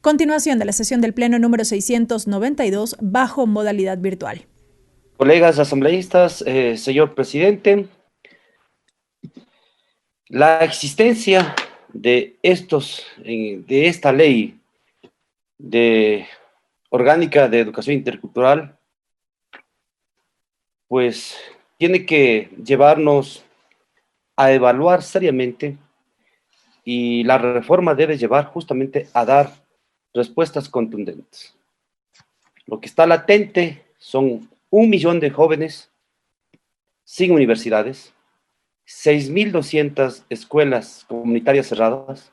Continuación de la sesión del Pleno número 692 bajo modalidad virtual. Colegas asambleístas, señor presidente, la existencia de esta ley de orgánica de educación intercultural, pues tiene que llevarnos a evaluar seriamente, y la reforma debe llevar justamente a dar respuestas contundentes. Lo que está latente son 1 millón de jóvenes sin universidades, 6.200 escuelas comunitarias cerradas,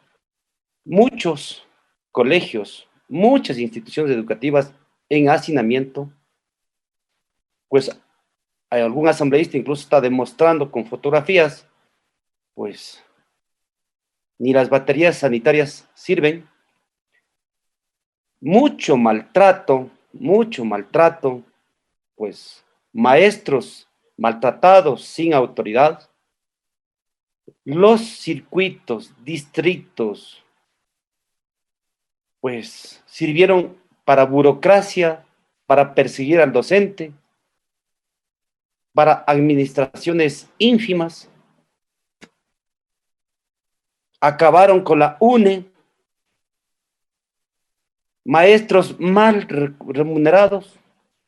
muchos colegios, muchas instituciones educativas en hacinamiento. Pues hay algún asambleísta incluso está demostrando con fotografías, pues ni las baterías sanitarias sirven. Mucho maltrato, pues maestros maltratados sin autoridad. Los circuitos, distritos, pues sirvieron para burocracia, para perseguir al docente, para administraciones ínfimas. Acabaron con la UNE, maestros mal remunerados,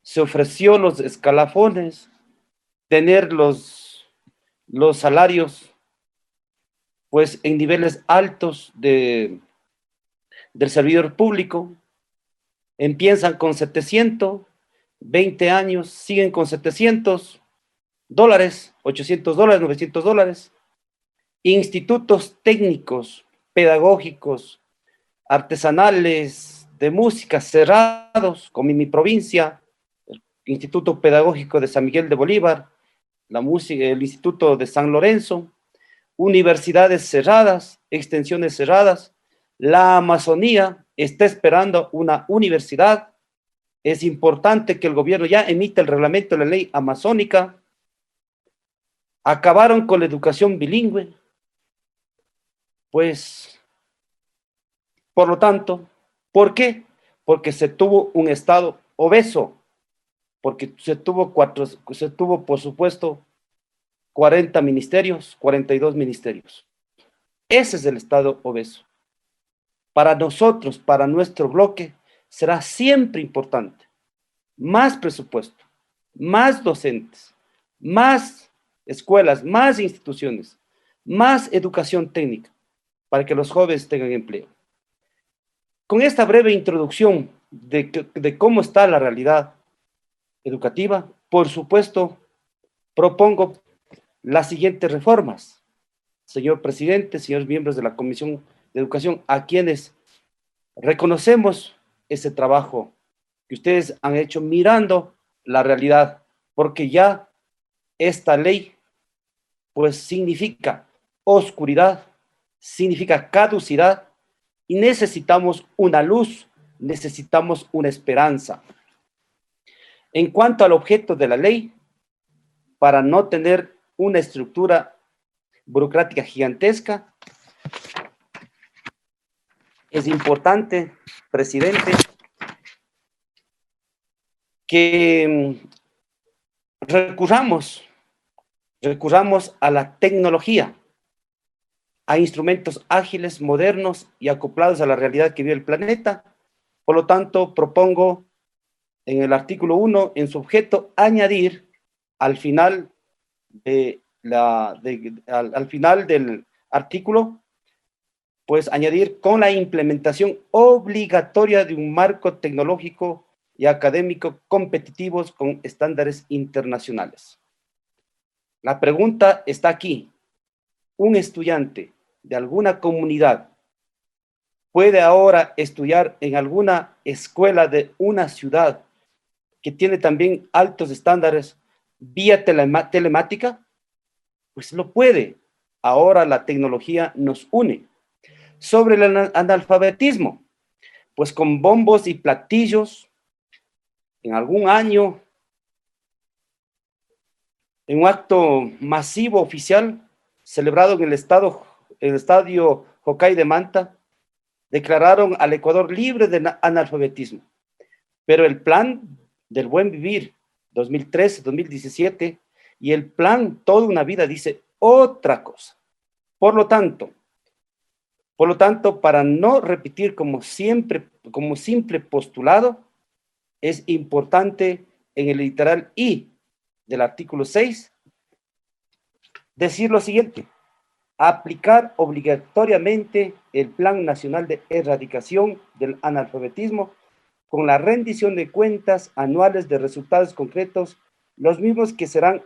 se ofreció los escalafones, tener los salarios pues en niveles altos del servidor público. Empiezan con 700, 20 años, siguen con $700, $800, $900. Institutos técnicos, pedagógicos, artesanales, de música cerrados, como en mi provincia, el Instituto Pedagógico de San Miguel de Bolívar, el Instituto de San Lorenzo, universidades cerradas, extensiones cerradas. La Amazonía está esperando una universidad. Es importante que el gobierno ya emita el reglamento de la ley amazónica. Acabaron con la educación bilingüe. Pues, por lo tanto, ¿por qué? Porque se tuvo un Estado obeso, porque se tuvo, por supuesto, 40 ministerios, 42 ministerios. Ese es el Estado obeso. Para nosotros, para nuestro bloque, será siempre importante más presupuesto, más docentes, más escuelas, más instituciones, más educación técnica, para que los jóvenes tengan empleo. Con esta breve introducción de cómo está la realidad educativa, por supuesto, propongo las siguientes reformas. Señor presidente, señores miembros de la Comisión de Educación, a quienes reconocemos ese trabajo que ustedes han hecho mirando la realidad, porque ya esta ley pues significa oscuridad, significa caducidad, y necesitamos una luz, necesitamos una esperanza. En cuanto al objeto de la ley, para no tener una estructura burocrática gigantesca, es importante, presidente, que recurramos a la tecnología, a instrumentos ágiles, modernos y acoplados a la realidad que vive el planeta. Por lo tanto, propongo en el artículo 1, en su objeto, añadir al final al final del artículo, pues añadir con la implementación obligatoria de un marco tecnológico y académico competitivos con estándares internacionales. La pregunta está aquí. ¿Un estudiante de alguna comunidad puede ahora estudiar en alguna escuela de una ciudad que tiene también altos estándares vía telemática? Pues lo puede. Ahora la tecnología nos une. Sobre el analfabetismo, pues con bombos y platillos, en algún año, en un acto masivo oficial celebrado en el estadio Hokkaido de Manta, declararon al Ecuador libre de analfabetismo. Pero el plan del buen vivir 2013-2017 y el plan Toda una vida dice otra cosa. Por lo tanto, para no repetir como simple postulado, es importante en el literal I del artículo 6 decir lo siguiente: aplicar obligatoriamente el Plan Nacional de Erradicación del Analfabetismo con la rendición de cuentas anuales de resultados concretos, los mismos que serán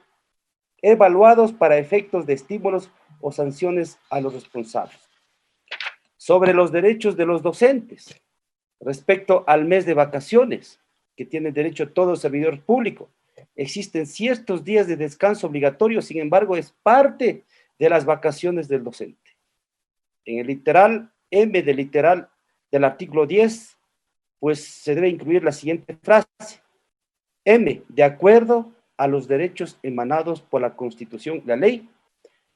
evaluados para efectos de estímulos o sanciones a los responsables. Sobre los derechos de los docentes, respecto al mes de vacaciones, que tiene derecho todo servidor público, existen ciertos días de descanso obligatorio, sin embargo, es parte de las vacaciones del docente. En el literal M del literal del artículo 10, pues se debe incluir la siguiente frase: M, de acuerdo a los derechos emanados por la Constitución y la ley.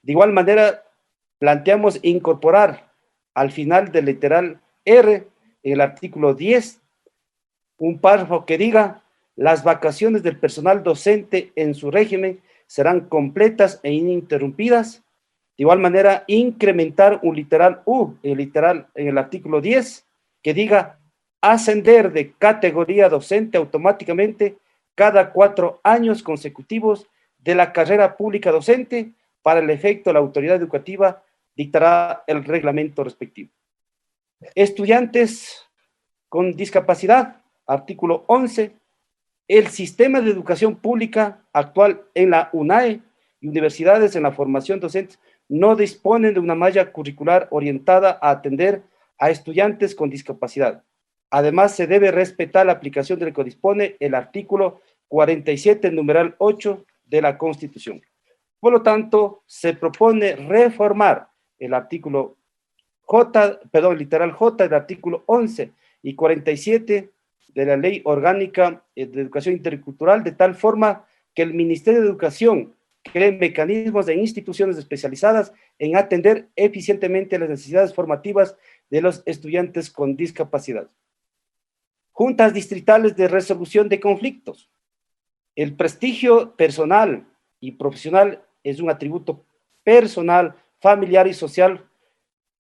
De igual manera, planteamos incorporar al final del literal R, en el artículo 10, un párrafo que diga: las vacaciones del personal docente en su régimen serán completas e ininterrumpidas. De igual manera, incrementar un literal U, en el artículo 10, que diga: ascender de categoría docente automáticamente cada 4 años consecutivos de la carrera pública docente. Para el efecto, la autoridad educativa dictará el reglamento respectivo. Estudiantes con discapacidad, artículo 11. El sistema de educación pública actual en la UNAE y universidades en la formación docente no disponen de una malla curricular orientada a atender a estudiantes con discapacidad. Además, se debe respetar la aplicación de lo que dispone el artículo 47, numeral 8 de la Constitución. Por lo tanto, se propone reformar el artículo literal J del artículo 11 y 47 de la Ley Orgánica de Educación Intercultural, de tal forma que el Ministerio de Educación cree mecanismos e instituciones especializadas en atender eficientemente las necesidades formativas de los estudiantes con discapacidad. Juntas distritales de resolución de conflictos. El prestigio personal y profesional es un atributo personal, familiar y social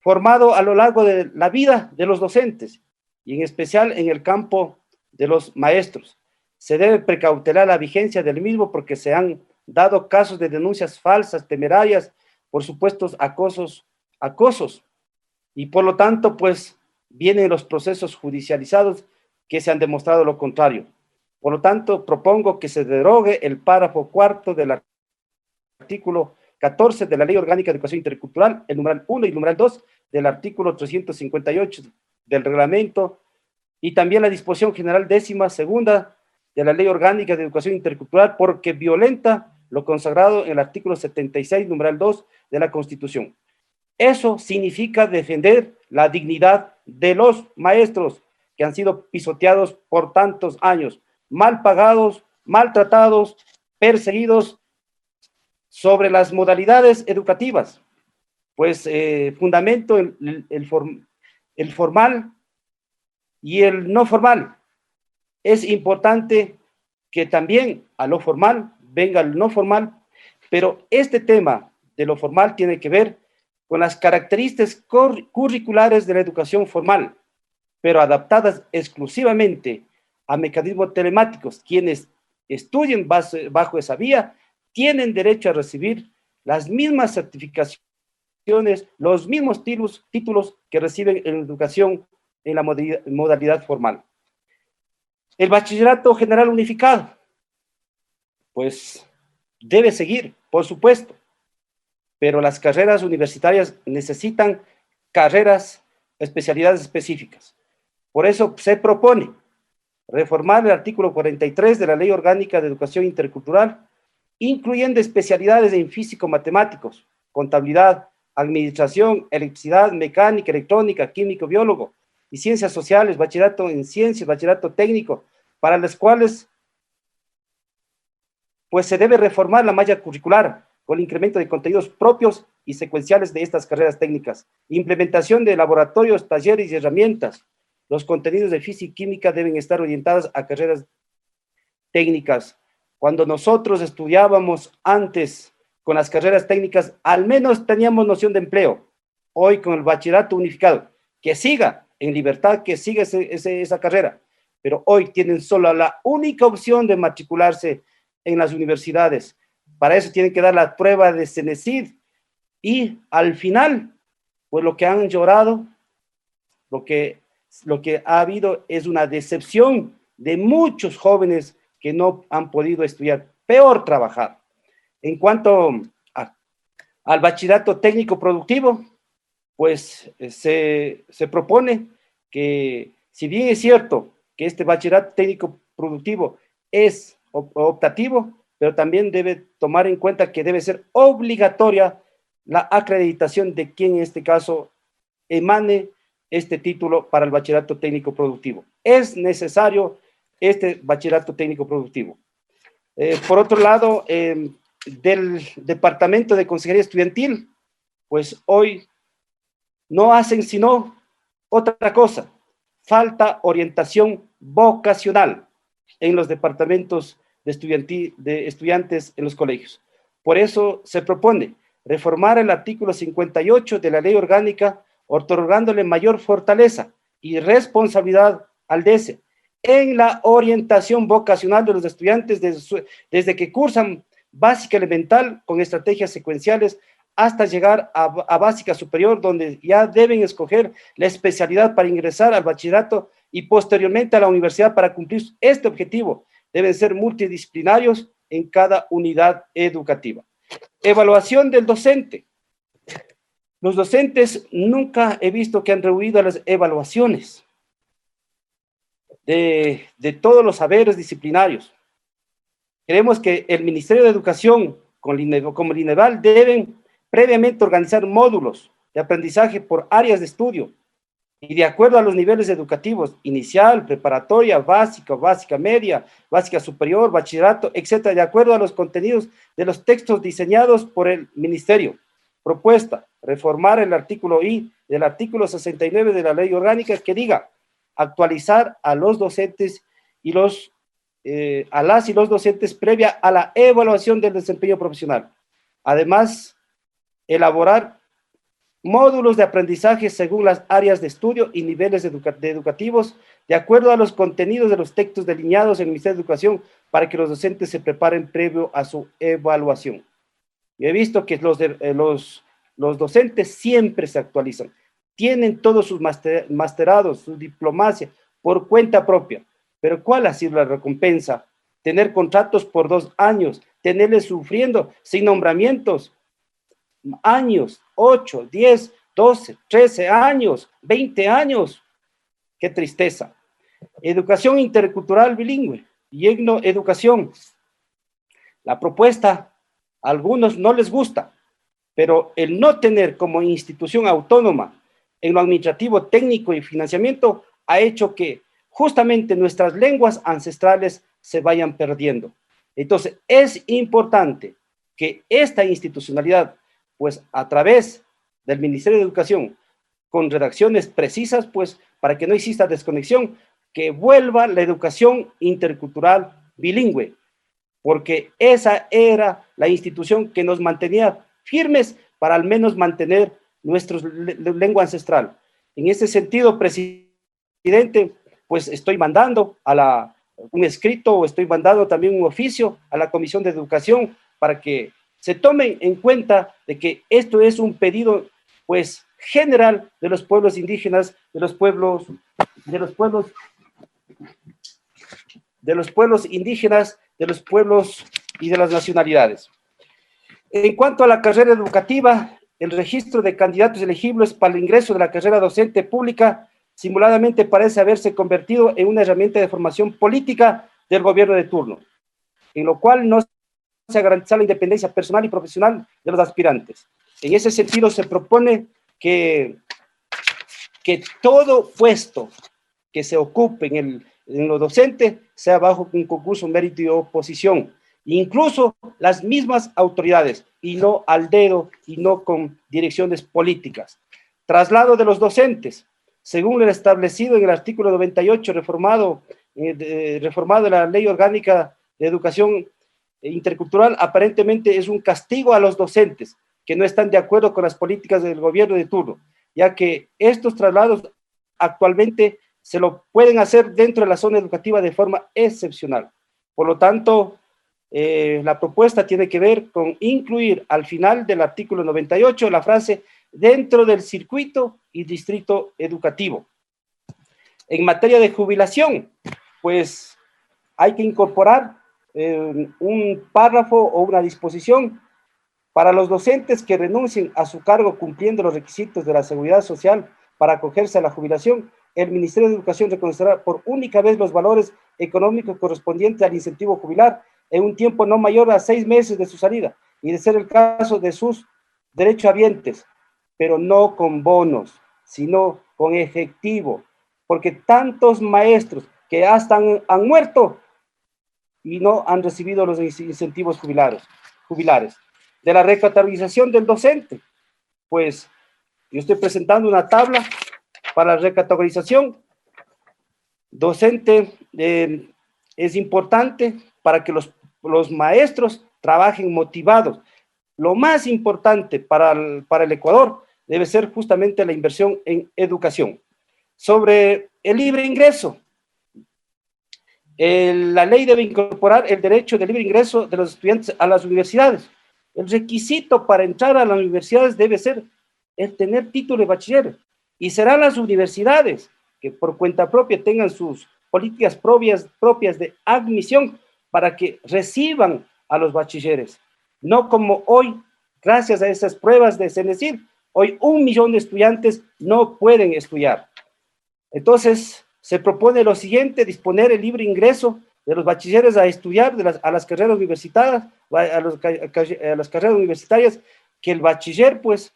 formado a lo largo de la vida de los docentes y en especial en el campo de los maestros. Se debe precautelar la vigencia del mismo porque se han dado casos de denuncias falsas, temerarias, por supuestos acosos, y por lo tanto, pues, vienen los procesos judicializados que se han demostrado lo contrario. Por lo tanto, propongo que se derogue el párrafo cuarto del artículo 14 de la Ley Orgánica de Educación Intercultural, el numeral 1 y el numeral 2 del artículo 358 del reglamento, y también la disposición general 12ª de la Ley Orgánica de Educación Intercultural, porque violenta lo consagrado en el artículo 76, numeral 2 de la Constitución. Eso significa defender la dignidad de los maestros que han sido pisoteados por tantos años, mal pagados, maltratados, perseguidos. Sobre las modalidades educativas, pues fundamento el formal y el no formal. Es importante que también a lo formal venga el no formal, pero este tema de lo formal tiene que ver con las características curriculares de la educación formal, pero adaptadas exclusivamente a mecanismos telemáticos. Quienes estudien bajo esa vía tienen derecho a recibir las mismas certificaciones, los mismos títulos que reciben en educación en la modalidad formal. El bachillerato general unificado, pues debe seguir, por supuesto, pero las carreras universitarias necesitan especialidades específicas. Por eso se propone reformar el artículo 43 de la Ley Orgánica de Educación Intercultural, incluyendo especialidades en físico-matemáticos, contabilidad, administración, electricidad, mecánica, electrónica, químico, biólogo y ciencias sociales, bachillerato en ciencias, bachillerato técnico, para las cuales pues se debe reformar la malla curricular con el incremento de contenidos propios y secuenciales de estas carreras técnicas, implementación de laboratorios, talleres y herramientas. Los contenidos de física y química deben estar orientados a carreras técnicas. Cuando nosotros estudiábamos antes con las carreras técnicas, al menos teníamos noción de empleo. Hoy con el bachillerato unificado, que siga en libertad, que siga esa carrera, pero hoy tienen solo la única opción de matricularse en las universidades. Para eso tienen que dar la prueba de CENESID y al final, pues lo que han llorado, lo que ha habido es una decepción de muchos jóvenes que no han podido estudiar, peor trabajar. En cuanto al bachillerato técnico productivo, pues se propone que, si bien es cierto que este bachillerato técnico productivo es optativo, pero también debe tomar en cuenta que debe ser obligatoria la acreditación de quien en este caso emane este título para el bachillerato técnico productivo. Es necesario este bachillerato técnico productivo. Por otro lado, del Departamento de Consejería Estudiantil, pues hoy no hacen sino otra cosa, falta orientación vocacional en los departamentos de estudiantes en los colegios. Por eso se propone reformar el artículo 58 de la Ley Orgánica, otorgándole mayor fortaleza y responsabilidad al DECE en la orientación vocacional de los estudiantes desde que cursan básica elemental con estrategias secuenciales hasta llegar a básica superior, donde ya deben escoger la especialidad para ingresar al bachillerato y posteriormente a la universidad para cumplir este objetivo. Deben ser multidisciplinarios en cada unidad educativa. Evaluación del docente. Los docentes nunca he visto que han rehuido las evaluaciones de todos los saberes disciplinarios. Creemos que el Ministerio de Educación, como el INEVAL, deben previamente organizar módulos de aprendizaje por áreas de estudio y de acuerdo a los niveles educativos, inicial, preparatoria, básica, básica media, básica superior, bachillerato, etcétera, de acuerdo a los contenidos de los textos diseñados por el Ministerio. Propuesta, reformar el artículo I del artículo 69 de la Ley Orgánica que diga actualizar a los docentes y a las y los docentes previa a la evaluación del desempeño profesional. Además, elaborar módulos de aprendizaje según las áreas de estudio y niveles educativos, de acuerdo a los contenidos de los textos delineados en el Ministerio de Educación, para que los docentes se preparen previo a su evaluación. Yo he visto que los docentes siempre se actualizan, tienen todos sus masterados, su diplomacia por cuenta propia, pero ¿cuál ha sido la recompensa? Tener contratos por 2 años, tenerles sufriendo sin nombramientos, años, 8, 10, 12, 13 años, 20 años. Qué tristeza. Educación intercultural bilingüe y educación. La propuesta a algunos no les gusta, pero el no tener como institución autónoma en lo administrativo, técnico y financiamiento ha hecho que justamente nuestras lenguas ancestrales se vayan perdiendo. Entonces, es importante que esta institucionalidad, pues a través del Ministerio de Educación, con redacciones precisas, pues para que no exista desconexión, que vuelva la educación intercultural bilingüe, porque esa era la institución que nos mantenía firmes para al menos mantener nuestra lengua ancestral. En ese sentido, presidente, pues estoy mandando un escrito o estoy mandando también un oficio a la Comisión de Educación para que se tomen en cuenta de que esto es un pedido, pues, general de los pueblos indígenas, de los pueblos indígenas, de los pueblos y de las nacionalidades. En cuanto a la carrera educativa, el registro de candidatos elegibles para el ingreso de la carrera docente pública simuladamente parece haberse convertido en una herramienta de formación política del gobierno de turno, en lo cual no se ha garantizado la independencia personal y profesional de los aspirantes. En ese sentido, se propone que todo puesto que se ocupe en lo docente sea bajo un concurso, mérito y oposición. incluso las mismas autoridades, y no al dedo y no con direcciones políticas. Traslado de los docentes, según lo establecido en el artículo 98 reformado de la Ley Orgánica de Educación Intercultural, aparentemente es un castigo a los docentes que no están de acuerdo con las políticas del gobierno de turno, ya que estos traslados actualmente se lo pueden hacer dentro de la zona educativa de forma excepcional. Por lo tanto, la propuesta tiene que ver con incluir al final del artículo 98 la frase dentro del circuito y distrito educativo. En materia de jubilación, pues hay que incorporar un párrafo o una disposición para los docentes que renuncien a su cargo cumpliendo los requisitos de la Seguridad Social para acogerse a la jubilación. El Ministerio de Educación reconocerá por única vez los valores económicos correspondientes al incentivo jubilar en un tiempo no mayor a 6 meses de su salida, y de ser el caso de sus derechohabientes, pero no con bonos, sino con efectivo, porque tantos maestros que hasta han muerto y no han recibido los incentivos jubilares. De la recategorización del docente, pues yo estoy presentando una tabla para la recategorización docente. Es importante para que los maestros trabajen motivados. Lo más importante para el Ecuador debe ser justamente la inversión en educación. Sobre el libre ingreso, la ley debe incorporar el derecho de libre ingreso de los estudiantes a las universidades. El requisito para entrar a las universidades debe ser el tener título de bachiller, y serán las universidades que por cuenta propia tengan sus políticas propias de admisión para que reciban a los bachilleres. No como hoy, gracias a esas pruebas de CENESID, hoy 1 millón de estudiantes no pueden estudiar. Entonces, se propone lo siguiente: disponer el libre ingreso de los bachilleres a estudiar a las carreras universitarias, a las carreras universitarias, que el bachiller, pues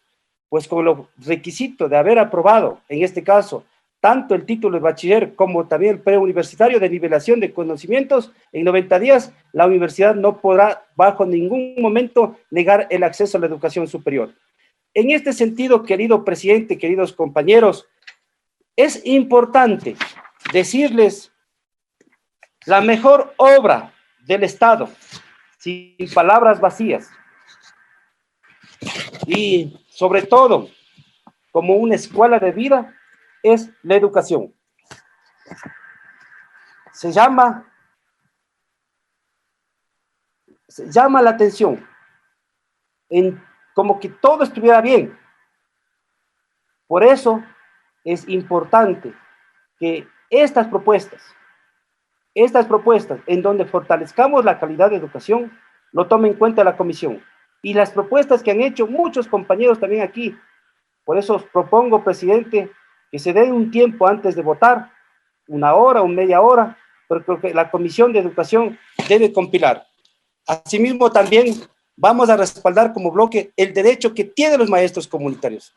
con los requisitos de haber aprobado, en este caso, tanto el título de bachiller como también el preuniversitario de nivelación de conocimientos, en 90 días, la universidad no podrá bajo ningún momento negar el acceso a la educación superior. En este sentido, querido presidente, queridos compañeros, es importante decirles la mejor obra del Estado, sin palabras vacías, y sobre todo, como una escuela de vida, es la educación. Se llama la atención en como que todo estuviera bien. Por eso es importante que estas propuestas en donde fortalezcamos la calidad de educación, lo tome en cuenta la comisión. Y las propuestas que han hecho muchos compañeros también aquí. Por eso os propongo, presidente, que se dé un tiempo antes de votar, 1 hora o media hora, porque la Comisión de Educación debe compilar. Asimismo, también vamos a respaldar como bloque el derecho que tienen los maestros comunitarios.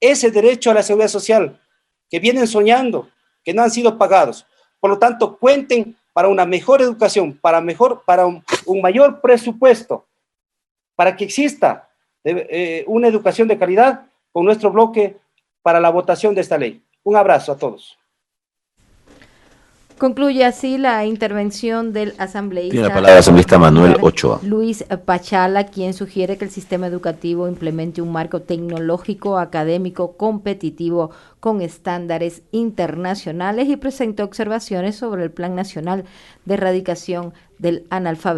Ese derecho a la seguridad social que vienen soñando, que no han sido pagados. Por lo tanto, cuenten para una mejor educación, para un mayor presupuesto, para que exista una educación de calidad, con nuestro bloque para la votación de esta ley. Un abrazo a todos. Concluye así la intervención del asambleísta. Tiene la palabra el asambleísta Manuel Ochoa. Luis Pachala, quien sugiere que el sistema educativo implemente un marco tecnológico, académico, competitivo, con estándares internacionales, y presentó observaciones sobre el Plan Nacional de Erradicación del Analfabetismo.